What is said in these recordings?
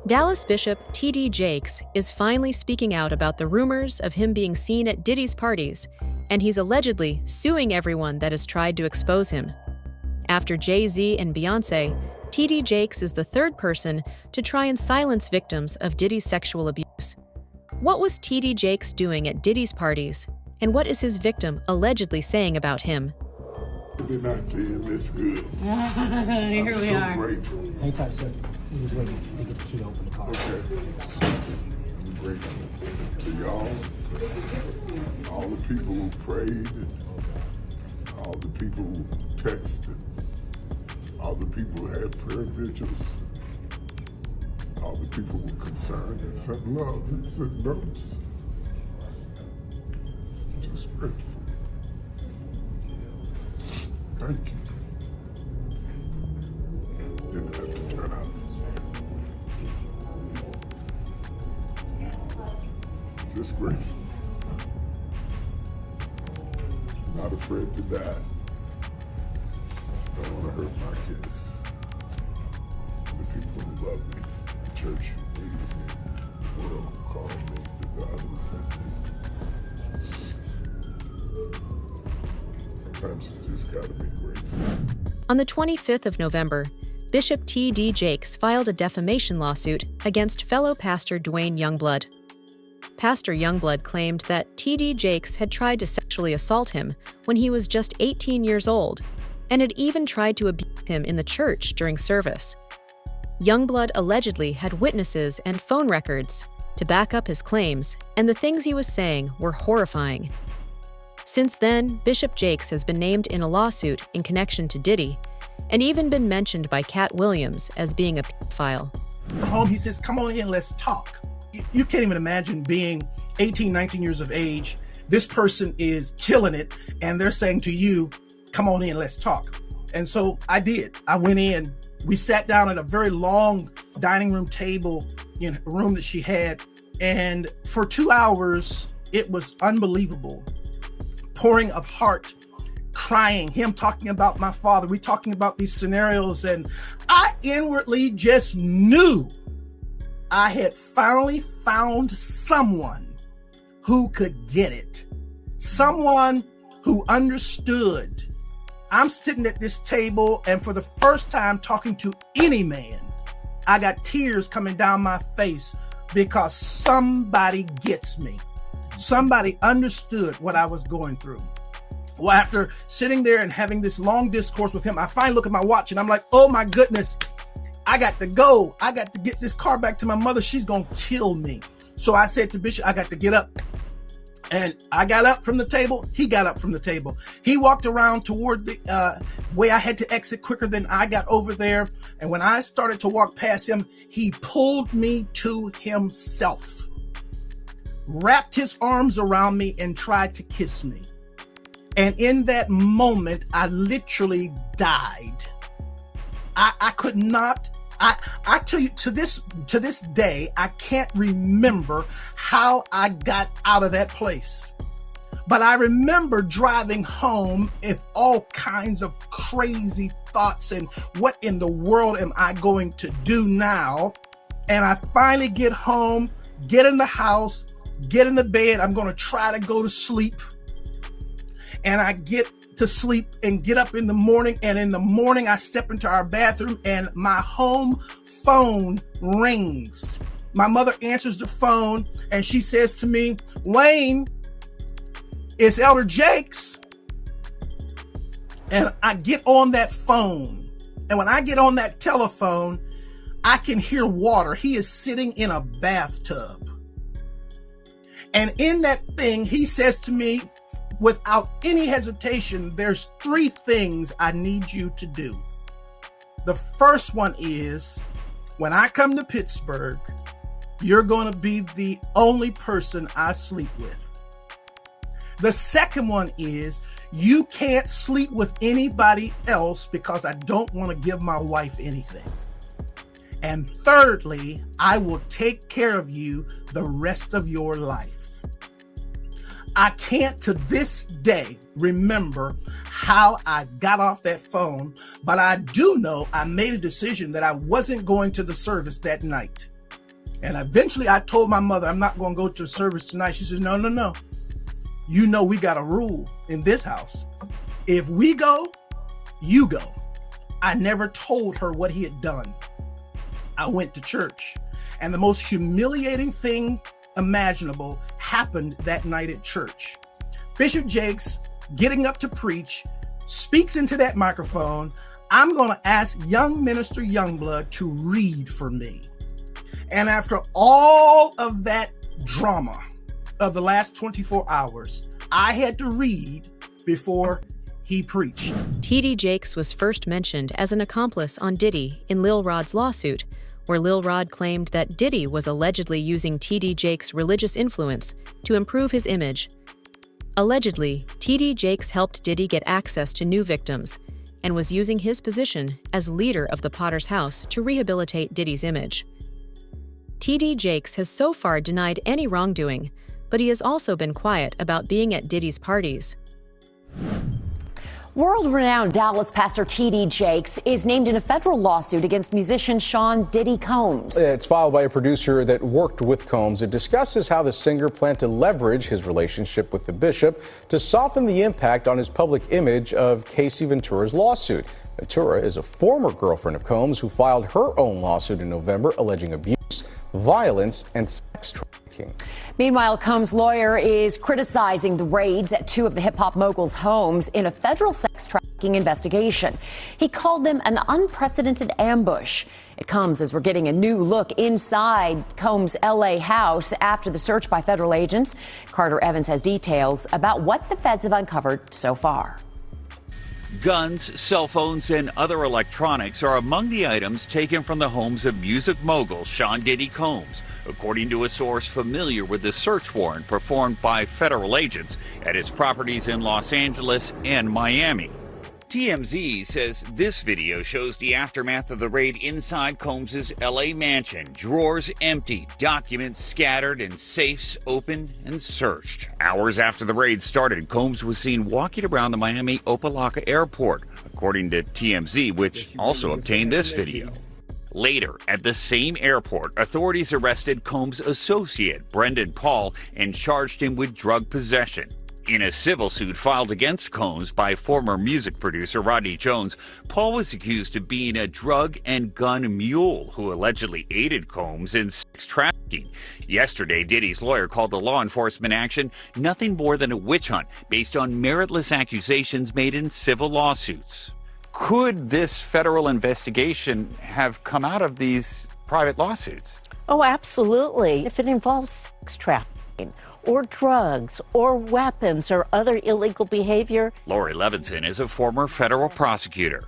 Dallas Bishop T.D. Jakes is finally speaking out about the rumors of him being seen at Diddy's parties, and he's allegedly suing everyone that has tried to expose him. After Jay-Z and Beyoncé, T.D. Jakes is the third person to try and silence victims of Diddy's sexual abuse. What was T.D. Jakes doing at Diddy's parties, and what is his victim allegedly saying about him? They're not doing this good. Here we are. Grateful. Hang tight, sir. He was waiting to get the key to open the car. Okay. I'm grateful to y'all, all the people who prayed, all the people who texted, all the people who had prayer vigils, all the people who were concerned and sent love and sent notes. Just grateful. Thank you. Didn't have to turn out this way. Just grateful. Not afraid to die. Don't want to hurt my kids. The people who love me, the church who needs me, the world who called me, the God who sent me. Sometimes you just gotta be grateful. On the 25th of November, Bishop T.D. Jakes filed a defamation lawsuit against fellow pastor Dwayne Youngblood. Pastor Youngblood claimed that T.D. Jakes had tried to sexually assault him when he was just 18 years old, and had even tried to abuse him in the church during service. Youngblood allegedly had witnesses and phone records to back up his claims, and the things he was saying were horrifying. Since then, Bishop Jakes has been named in a lawsuit in connection to Diddy, and even been mentioned by Cat Williams as being a pedophile. Home, he says, come on in, let's talk. You can't even imagine being 18, 19 years of age. This person is killing it, and they're saying to you, come on in, let's talk. And so I did. I went in. We sat down at a very long dining room table in a room that she had. And for 2 hours, it was unbelievable. Pouring of heart, crying, him talking about my father. We talking about these scenarios. And I inwardly just knew I had finally found someone who could get it. Someone who understood. I'm sitting at this table, and for the first time talking to any man, I got tears coming down my face because somebody gets me. Somebody understood what I was going through. Well, after sitting there and having this long discourse with him, I finally look at my watch and I'm like, oh my goodness, I got to go. I got to get this car back to my mother. She's going to kill me. So I said to Bishop, I got to get up. And I got up from the table. He got up from the table. He walked around toward the way I had to exit quicker than I got over there. And when I started to walk past him, he pulled me to himself, wrapped his arms around me and tried to kiss me. And in that moment, I literally died. I could not. I tell you, to this day, I can't remember how I got out of that place. But I remember driving home with all kinds of crazy thoughts and what in the world am I going to do now? And I finally get home, get in the house, get in the bed. I'm going to try to go to sleep. And I get to sleep and get up in the morning. And in the morning, I step into our bathroom and my home phone rings. My mother answers the phone and she says to me, Wayne, it's Elder Jakes. And I get on that phone. And when I get on that telephone, I can hear water. He is sitting in a bathtub. And in that thing, he says to me, without any hesitation, there's 3 things I need you to do. The first one is, when I come to Pittsburgh, you're going to be the only person I sleep with. The second one is, you can't sleep with anybody else because I don't want to give my wife anything. And thirdly, I will take care of you the rest of your life. I can't to this day remember how I got off that phone, but I do know I made a decision that I wasn't going to the service that night. And eventually I told my mother, I'm not going to go to the service tonight. She says, no, no, no. You know, we got a rule in this house. If we go, you go. I never told her what he had done. I went to church, and the most humiliating thing imaginable happened that night at church. Bishop Jakes, getting up to preach, speaks into that microphone. I'm going to ask young minister Youngblood to read for me. And after all of that drama of the last 24 hours, I had to read before he preached. T.D. Jakes was first mentioned as an accomplice on Diddy in Lil Rod's lawsuit, where Lil Rod claimed that Diddy was allegedly using T.D. Jakes' religious influence to improve his image. Allegedly, T.D. Jakes helped Diddy get access to new victims and was using his position as leader of the Potter's House to rehabilitate Diddy's image. T.D. Jakes has so far denied any wrongdoing, but he has also been quiet about being at Diddy's parties. World-renowned Dallas pastor T.D. Jakes is named in a federal lawsuit against musician Sean Diddy Combs. It's filed by a producer that worked with Combs. It discusses how the singer planned to leverage his relationship with the bishop to soften the impact on his public image of Casey Ventura's lawsuit. Ventura is a former girlfriend of Combs who filed her own lawsuit in November alleging abuse, violence, and sex trafficking. Meanwhile, Combs' lawyer is criticizing the raids at two of the hip-hop mogul's homes in a federal sex trafficking investigation. He called them an unprecedented ambush. It comes as we're getting a new look inside Combs' L.A. house after the search by federal agents. Carter Evans has details about what the feds have uncovered so far. Guns, cell phones, and other electronics are among the items taken from the homes of music mogul Sean Diddy Combs, according to a source familiar with the search warrant performed by federal agents at his properties in Los Angeles and Miami. TMZ says this video shows the aftermath of the raid inside Combs' LA mansion. Drawers empty, documents scattered, and safes opened and searched. Hours after the raid started, Combs was seen walking around the Miami Opa-locka airport, according to TMZ, which also obtained this video. Later, at the same airport, authorities arrested Combs' associate, Brendan Paul, and charged him with drug possession. In a civil suit filed against Combs by former music producer Rodney Jones, Paul was accused of being a drug and gun mule who allegedly aided Combs in sex trafficking. Yesterday, Diddy's lawyer called the law enforcement action nothing more than a witch hunt based on meritless accusations made in civil lawsuits. Could this federal investigation have come out of these private lawsuits? Oh, absolutely. If it involves sex trafficking or drugs or weapons or other illegal behavior. Lori Levinson is a former federal prosecutor.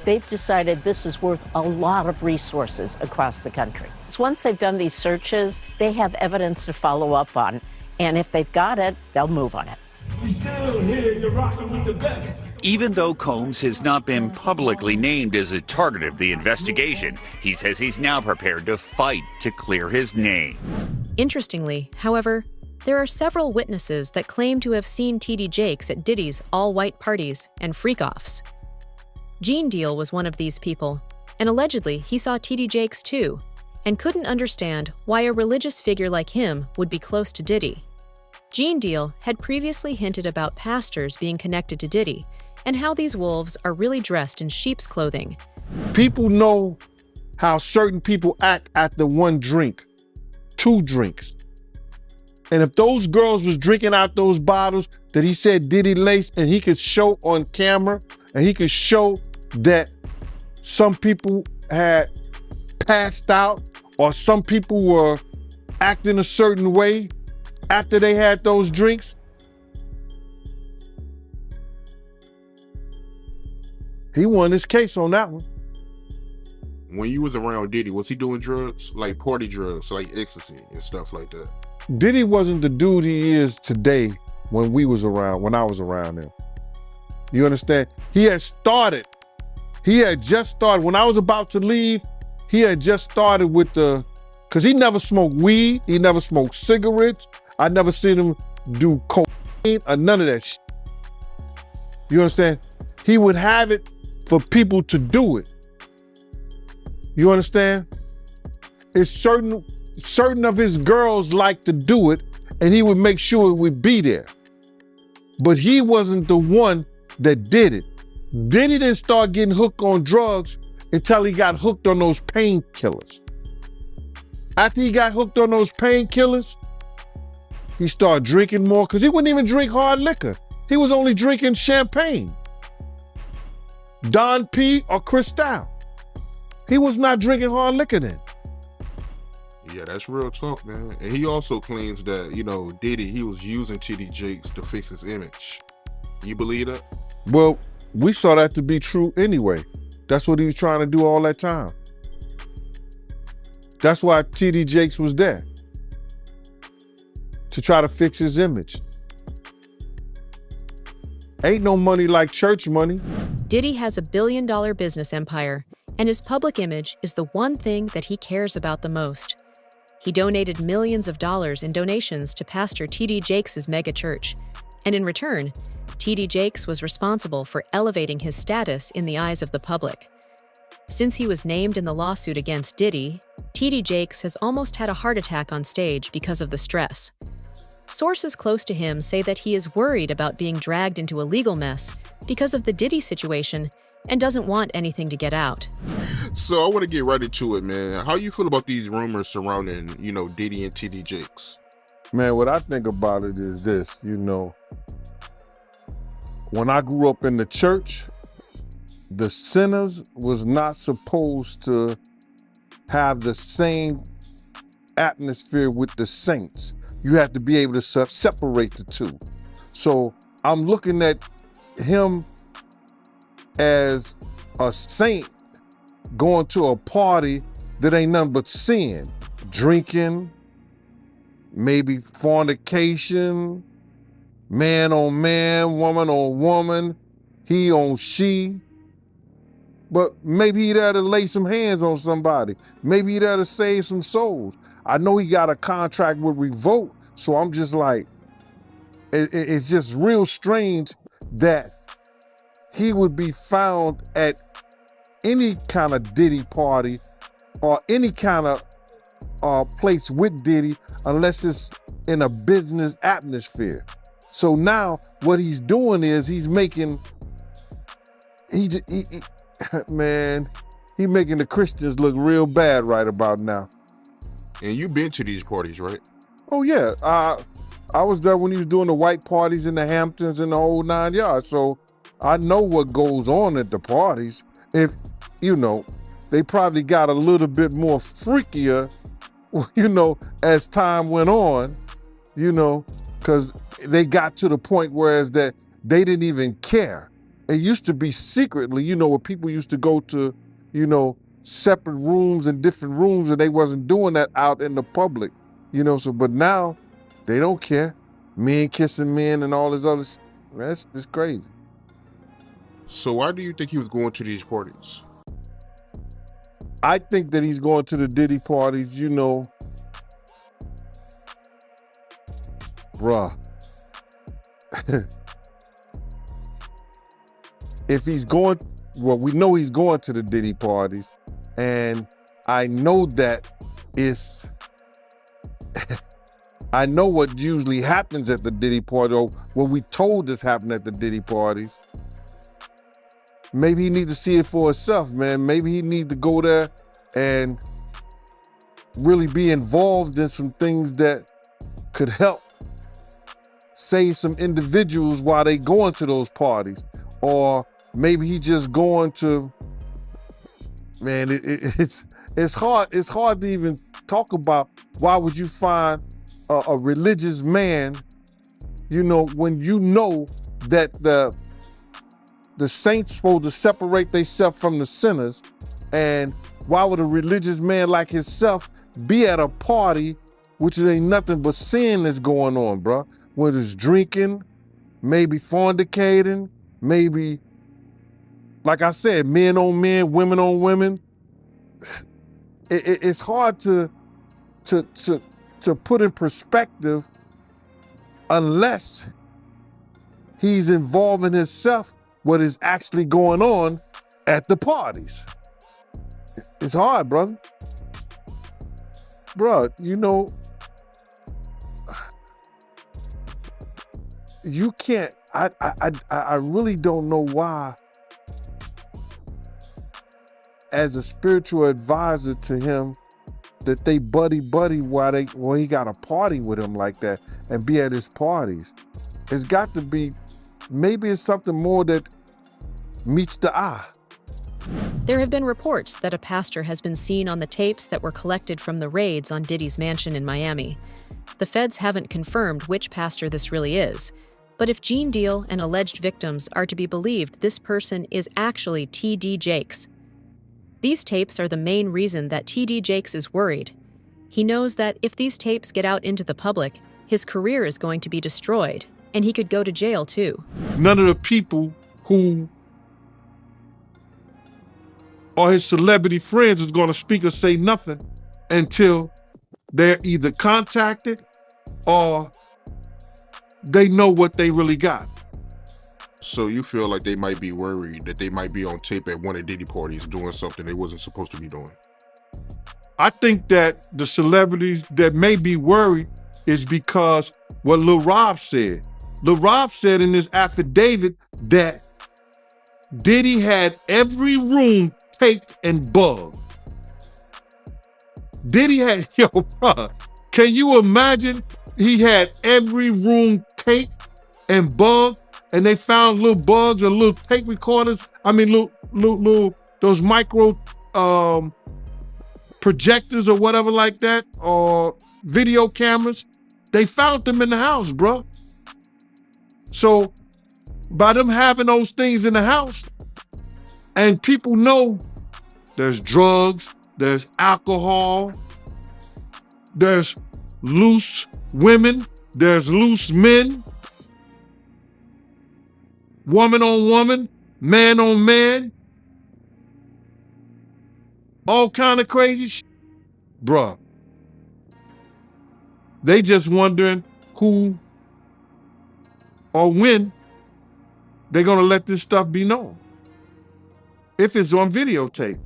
They've decided this is worth a lot of resources across the country. So once they've done these searches, they have evidence to follow up on. And if they've got it, they'll move on it. We still here, you're rocking with the best. Even though Combs has not been publicly named as a target of the investigation, he says he's now prepared to fight to clear his name. Interestingly, however, there are several witnesses that claim to have seen T.D. Jakes at Diddy's all-white parties and freak-offs. Gene Deal was one of these people, and allegedly he saw T.D. Jakes too, and couldn't understand why a religious figure like him would be close to Diddy. Gene Deal had previously hinted about pastors being connected to Diddy, and how these wolves are really dressed in sheep's clothing. People know how certain people act after one drink, 2 drinks. And if those girls was drinking out those bottles that he said Diddy laced, and he could show on camera, and he could show that some people had passed out or some people were acting a certain way after they had those drinks, he won his case on that one. When you was around Diddy, was he doing drugs, like party drugs, like ecstasy and stuff like that? Diddy wasn't the dude he is today when I was around him. You understand? He had just started, when I was about to leave, he had just started with because he never smoked weed, he never smoked cigarettes, I never seen him do cocaine or none of that shit. You understand? He would have it for people to do it. You understand? It's certain certain of his girls liked to do it, and he would make sure it would be there. But he wasn't the one that did it. Diddy didn't start getting hooked on drugs until he got hooked on those painkillers. After he got hooked on those painkillers, he started drinking more, because he wouldn't even drink hard liquor. He was only drinking champagne, Don P or Cristal. He was not drinking hard liquor then. Yeah, that's real talk, man. And he also claims that, Diddy, he was using TD Jakes to fix his image. You believe that? Well, we saw that to be true anyway. That's what he was trying to do all that time. That's why TD Jakes was there, to try to fix his image. Ain't no money like church money. Diddy has a billion-dollar business empire, and his public image is the one thing that he cares about the most. He donated millions of dollars in donations to Pastor T.D. Jakes' mega church, and in return, T.D. Jakes was responsible for elevating his status in the eyes of the public. Since he was named in the lawsuit against Diddy, T.D. Jakes has almost had a heart attack on stage because of the stress. Sources close to him say that he is worried about being dragged into a legal mess because of the Diddy situation and doesn't want anything to get out. So I want to get right into it, man. How you feel about these rumors surrounding, Diddy and TD Jakes? Man, what I think about it is this, when I grew up in the church, the sinners was not supposed to have the same atmosphere with the saints. You have to be able to separate the two. So I'm looking at him as a saint going to a party that ain't nothing but sin, drinking, maybe fornication, man on man, woman on woman, he on she. But maybe he there to lay some hands on somebody. Maybe he there to save some souls. I know he got a contract with Revolt, so I'm just like, it's just real strange that he would be found at any kind of Diddy party or any kind of place with Diddy unless it's in a business atmosphere. So now what he's doing is he's making, man, he making the Christians look real bad right about now. And you've been to these parties, right? Oh yeah, I was there when he was doing the white parties in the Hamptons and the whole 9 yards. So I know what goes on at the parties. If, they probably got a little bit more freakier, as time went on, because they got to the point whereas that they didn't even care. It used to be secretly, where people used to go to, separate rooms and different rooms, and they wasn't doing that out in the public, but now they don't care. Men kissing men and all this other, that's just crazy. So why do you think he was going to these parties? I think that he's going to the Diddy parties, bruh. If he's going, well, we know he's going to the Diddy parties, and I know that it's, I know what usually happens at the Diddy party, or what we told us happened at the Diddy parties. Maybe he need to see it for himself, man. Maybe he need to go there and really be involved in some things that could help save some individuals while they going to those parties. Or maybe he just going to, man, it's hard to even talk about. Why would you find a religious man, when you know that the saints supposed to separate themselves from the sinners, and why would a religious man like himself be at a party which ain't nothing but sin that's going on, bro? Whether it's drinking, maybe fornicating, maybe, like I said, men on men, women on women. It's hard to put in perspective unless he's involving himself what is actually going on at the parties. It's hard, brother. bruh, you can't, I really don't know why, as a spiritual advisor to him, that they buddy while he got a party with him like that and be at his parties. It's got to be, maybe it's something more that meets the eye. There have been reports that a pastor has been seen on the tapes that were collected from the raids on Diddy's mansion in Miami. The feds haven't confirmed which pastor this really is, but if Gene Deal and alleged victims are to be believed, this person is actually T.D. Jakes. These tapes are the main reason that T.D. Jakes is worried. He knows that if these tapes get out into the public, his career is going to be destroyed, and he could go to jail too. None of the people who are his celebrity friends is going to speak or say nothing until they're either contacted or they know what they really got. So you feel like they might be worried that they might be on tape at one of Diddy parties doing something they wasn't supposed to be doing? I think that the celebrities that may be worried is because what Lil Rob said. Lil Rob said in his affidavit that Diddy had every room taped and bugged. Diddy had, bro, can you imagine? He had every room taped and bugged, and they found little bugs and little tape recorders. I mean, little those micro projectors or whatever like that, or video cameras. They found them in the house, bro. So by them having those things in the house, and people know there's drugs, there's alcohol, there's loose women, there's loose men, woman on woman, man on man, all kind of crazy shit. Bruh, they just wondering who or when they're gonna let this stuff be known, if it's on videotape.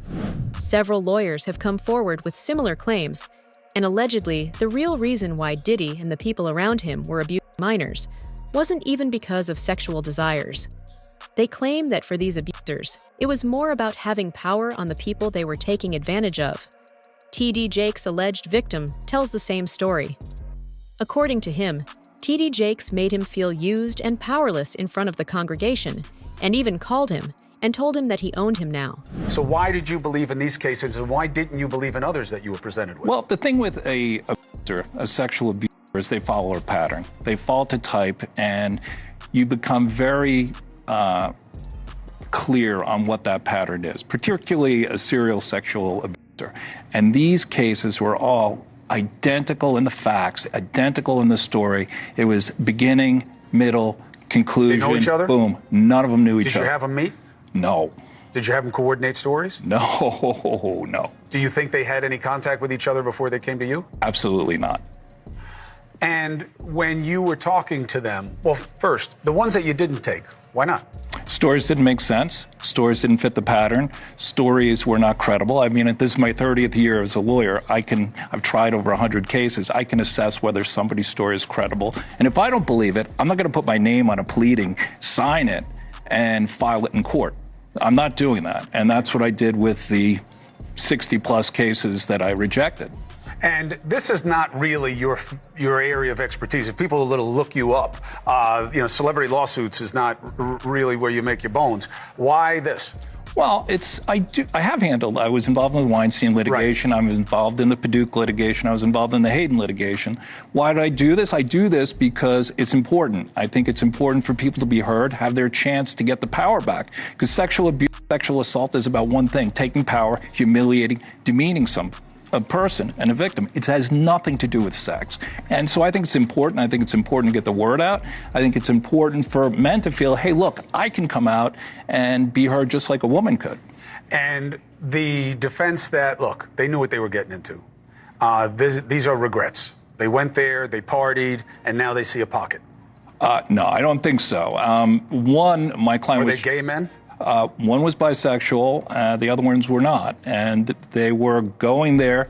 Several lawyers have come forward with similar claims, and allegedly, the real reason why Diddy and the people around him were abusing minors wasn't even because of sexual desires. They claim that for these abusers, it was more about having power on the people they were taking advantage of. T.D. Jakes' alleged victim tells the same story. According to him, T.D. Jakes made him feel used and powerless in front of the congregation, and even called him and told him that he owned him now. So why did you believe in these cases, and why didn't you believe in others that you were presented with? Well, the thing with a abuser, a sexual abuser, is they follow a pattern. They fall to type, and you become very clear on what that pattern is, particularly a serial sexual abuser. And these cases were all identical in the facts, identical in the story. It was beginning, middle, conclusion. They know each other? Boom. None of them knew each other. Did you have them meet? No. Did you have them coordinate stories? No, no. Do you think they had any contact with each other before they came to you? Absolutely not. And when you were talking to them, well, first, the ones that you didn't take, why not? Stories didn't make sense. Stories didn't fit the pattern. Stories were not credible. I mean, this is my 30th year as a lawyer. I've tried over 100 cases. I can assess whether somebody's story is credible. And if I don't believe it, I'm not going to put my name on a pleading, sign it, and file it in court. I'm not doing that. And that's what I did with the 60-plus cases that I rejected. And this is not really your area of expertise. If people look you up, celebrity lawsuits is not really where you make your bones. Why this? Well, I was involved in the Weinstein litigation. Right. I was involved in the Paducah litigation. I was involved in the Hayden litigation. Why did I do this? I do this because it's important. I think it's important for people to be heard, have their chance to get the power back. Because sexual abuse, sexual assault is about one thing: taking power, humiliating, demeaning a person and a victim. It has nothing to do with sex. And so I think it's important. I think it's important to get the word out. I think it's important for men to feel, hey, look, I can come out and be heard just like a woman could. And the defense that, look, they knew what they were getting into. These are regrets. They went there, they partied, and now they see a pocket. No, I don't think so. My client was... Were they gay men? One was bisexual, the other ones were not. And they were going there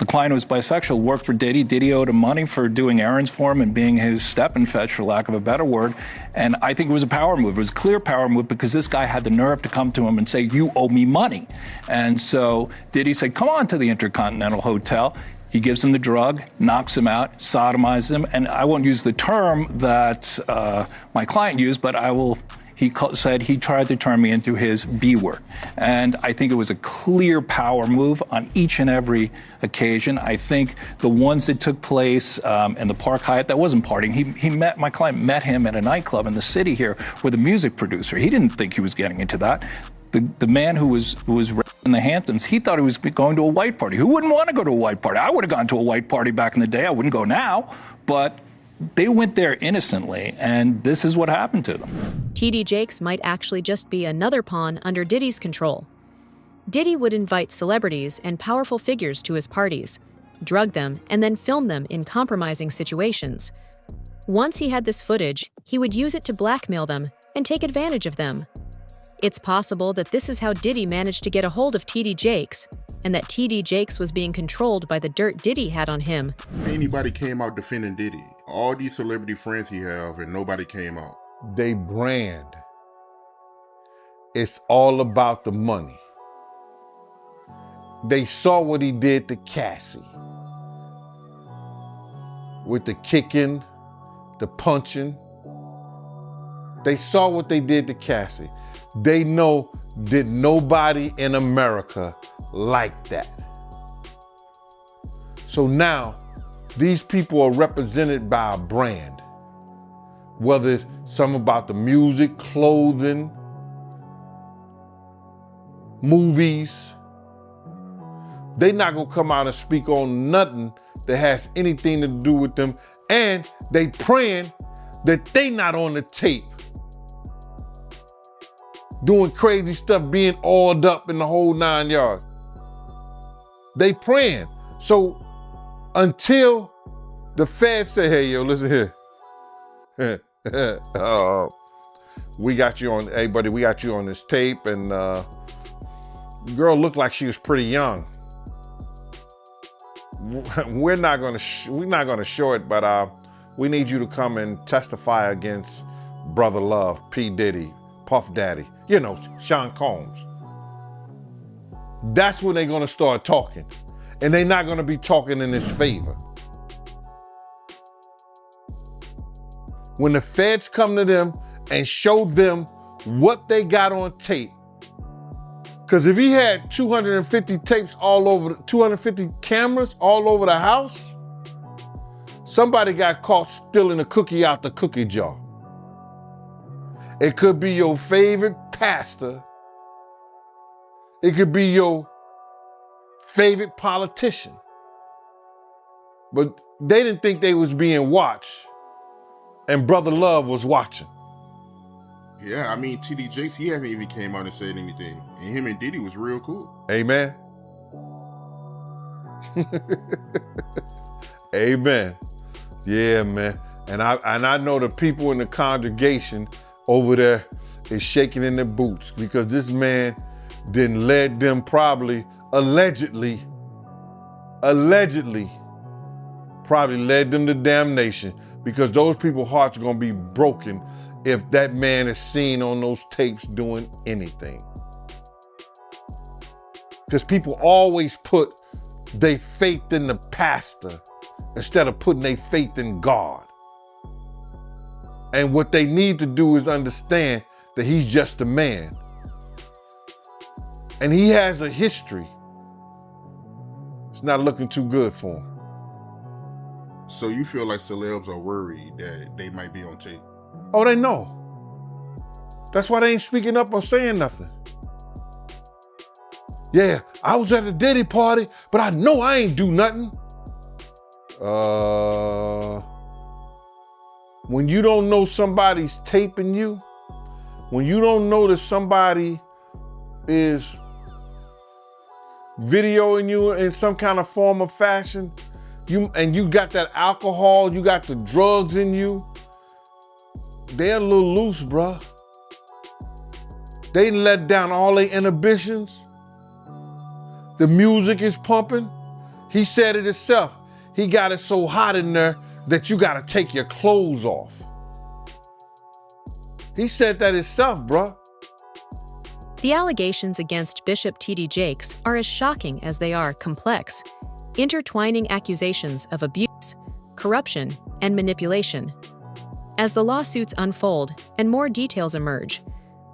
the client was bisexual, worked for Diddy. Diddy owed him money for doing errands for him and being his step and fetch, for lack of a better word. And I think it was a power move. It was a clear power move because this guy had the nerve to come to him and say, you owe me money. And so Diddy said, come on to the Intercontinental Hotel. He gives him the drug, knocks him out, sodomizes him. And I won't use the term that my client used, but he said he tried to turn me into his B word. And I think it was a clear power move on each and every occasion. I think the ones that took place in the Park Hyatt, that wasn't partying. My client met him at a nightclub in the city here with a music producer. He didn't think he was getting into that. The man who was in the Hamptons, he thought he was going to a white party. Who wouldn't want to go to a white party? I would have gone to a white party back in the day. I wouldn't go now, but they went there innocently, and this is what happened to them. T.D. Jakes might actually just be another pawn under Diddy's control. Diddy would invite celebrities and powerful figures to his parties, drug them, and then film them in compromising situations. Once he had this footage, he would use it to blackmail them and take advantage of them. It's possible that this is how Diddy managed to get a hold of T.D. Jakes, and that T.D. Jakes was being controlled by the dirt Diddy had on him. Anybody came out defending Diddy. All these celebrity friends he have, and nobody came out. They brand. It's all about the money. They saw what he did to Cassie. With the kicking, the punching. They saw what they did to Cassie. They know that nobody in America liked that. So now, these people are represented by a brand. Whether it's something about the music, clothing, movies. They're not gonna come out and speak on nothing that has anything to do with them. And they praying that they not on the tape doing crazy stuff, being oiled up in the whole 9 yards. They praying. So until the feds say, hey, yo, listen here. We got you on, hey buddy, we got you on this tape, and girl looked like she was pretty young. We're not gonna show it, but we need you to come and testify against Brother Love, P. Diddy, Puff Daddy, you know, Sean Combs. That's when they're gonna start talking. And they're not gonna be talking in his favor. When the feds come to them and show them what they got on tape, because if he had 250 tapes all over, 250 cameras all over the house, somebody got caught stealing a cookie out the cookie jar. It could be your favorite pastor. It could be your favorite politician. But they didn't think they was being watched, and Brother Love was watching. Yeah, I mean, T.D. Jakes, he haven't even came out and said anything. And him and Diddy was real cool. Amen. Amen. Yeah, man. And I know the people in the congregation over there is shaking in their boots because this man didn't led them probably, allegedly probably led them to damnation, because those people's hearts are gonna be broken if that man is seen on those tapes doing anything. Because people always put their faith in the pastor instead of putting their faith in God. And what they need to do is understand that he's just a man. And he has a history. It's not looking too good for him. So you feel like celebs are worried that they might be on tape? Oh, they know. That's why they ain't speaking up or saying nothing. Yeah, I was at a Diddy party, but I know I ain't do nothing. When you don't know somebody's taping you, when you don't know that somebody is videoing you in some kind of form or fashion, you got that alcohol, you got the drugs in you, they're a little loose, bruh. They let down all their inhibitions. The music is pumping. He said it himself. He got it so hot in there that you got to take your clothes off. He said that himself, bruh. The allegations against Bishop T.D. Jakes are as shocking as they are complex, intertwining accusations of abuse, corruption, and manipulation. As the lawsuits unfold and more details emerge,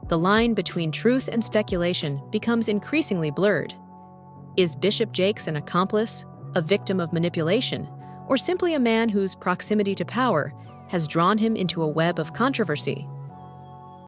the line between truth and speculation becomes increasingly blurred. Is Bishop Jakes an accomplice, a victim of manipulation, or simply a man whose proximity to power has drawn him into a web of controversy?